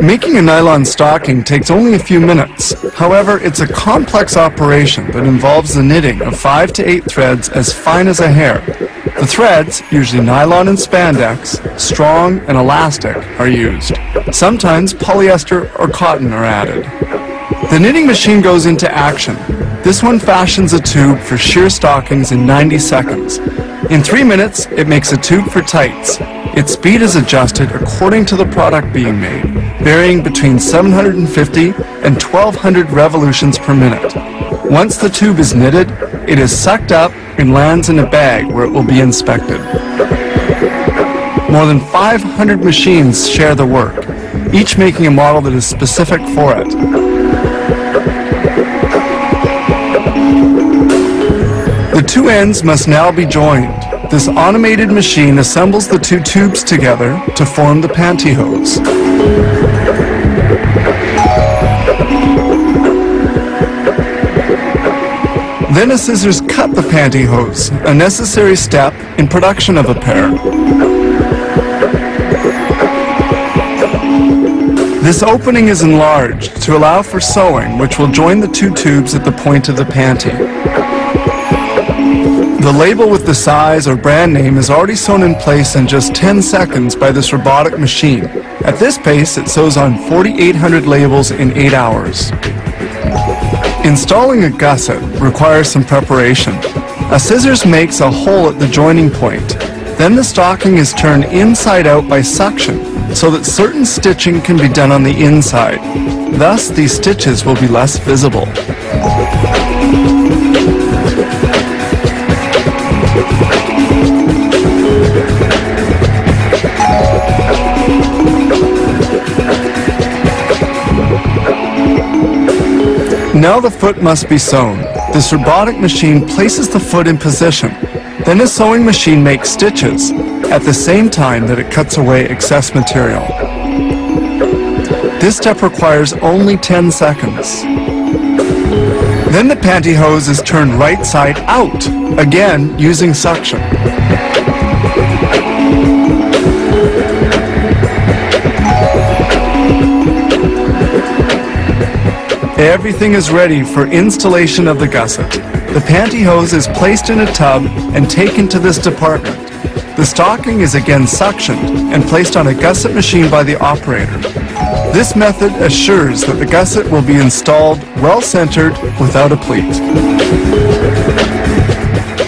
Making a nylon stocking takes only a few minutes. However, it's a complex operation that involves the knitting of 5 to 8 threads as fine as a hair. The threads, usually nylon and spandex, strong and elastic, are used. Sometimes polyester or cotton are added. The knitting machine goes into action. This one fashions a tube for sheer stockings in 90 seconds. In 3 minutes, it makes a tube for tights. Its speed is adjusted according to the product being made, varying between 750 and 1200 revolutions per minute. Once the tube is knitted, it is sucked up and lands in a bag where it will be inspected. More than 500 machines share the work, each making a model that is specific for it. The two ends must now be joined. This automated machine assembles the two tubes together to form the pantyhose. Then a scissors cut the pantyhose, a necessary step in production of a pair. This opening is enlarged to allow for sewing, which will join the two tubes at the point of the panty. The label with the size or brand name is already sewn in place in just 10 seconds by this robotic machine. At this pace, it sews on 4,800 labels in 8 hours. Installing a gusset requires some preparation. A scissors makes a hole at the joining point. Then the stocking is turned inside out by suction so that certain stitching can be done on the inside. Thus, these stitches will be less visible. Now the foot must be sewn. This robotic machine places the foot in position. Then a sewing machine makes stitches at the same time that it cuts away excess material. This step requires only 10 seconds. Then the pantyhose is turned right side out, again using suction. Everything is ready for installation of the gusset. The pantyhose is placed in a tub and taken to this department. The stocking is again suctioned and placed on a gusset machine by the operator. This method assures that the gusset will be installed well-centered without a pleat.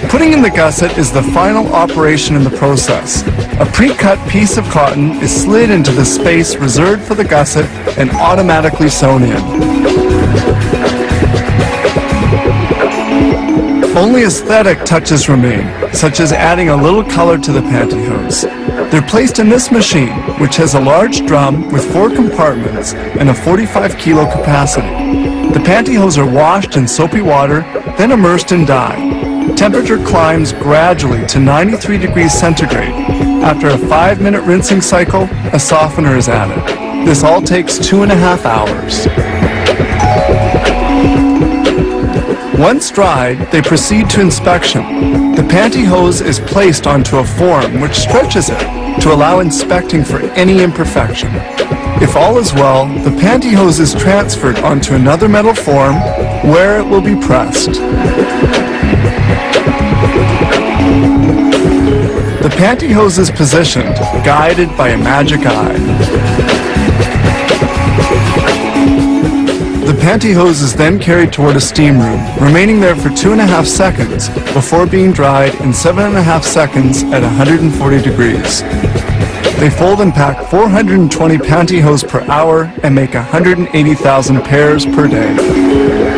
Putting in the gusset is the final operation in the process. A pre-cut piece of cotton is slid into the space reserved for the gusset and automatically sewn in. Only aesthetic touches remain, such as adding a little color to the pantyhose. They're placed in this machine, which has a large drum with 4 compartments and a 45 kilo capacity. The pantyhose are washed in soapy water, then immersed in dye. Temperature climbs gradually to 93 degrees centigrade. After a 5-minute rinsing cycle, a softener is added. This all takes 2.5 hours. Once dried, they proceed to inspection. The pantyhose is placed onto a form which stretches it to allow inspecting for any imperfection. If all is well, the pantyhose is transferred onto another metal form where it will be pressed. The pantyhose is positioned, guided by a magic eye. The pantyhose is then carried toward a steam room, remaining there for 2.5 seconds before being dried in 7.5 seconds at 140 degrees. They fold and pack 420 pantyhose per hour and make 180,000 pairs per day.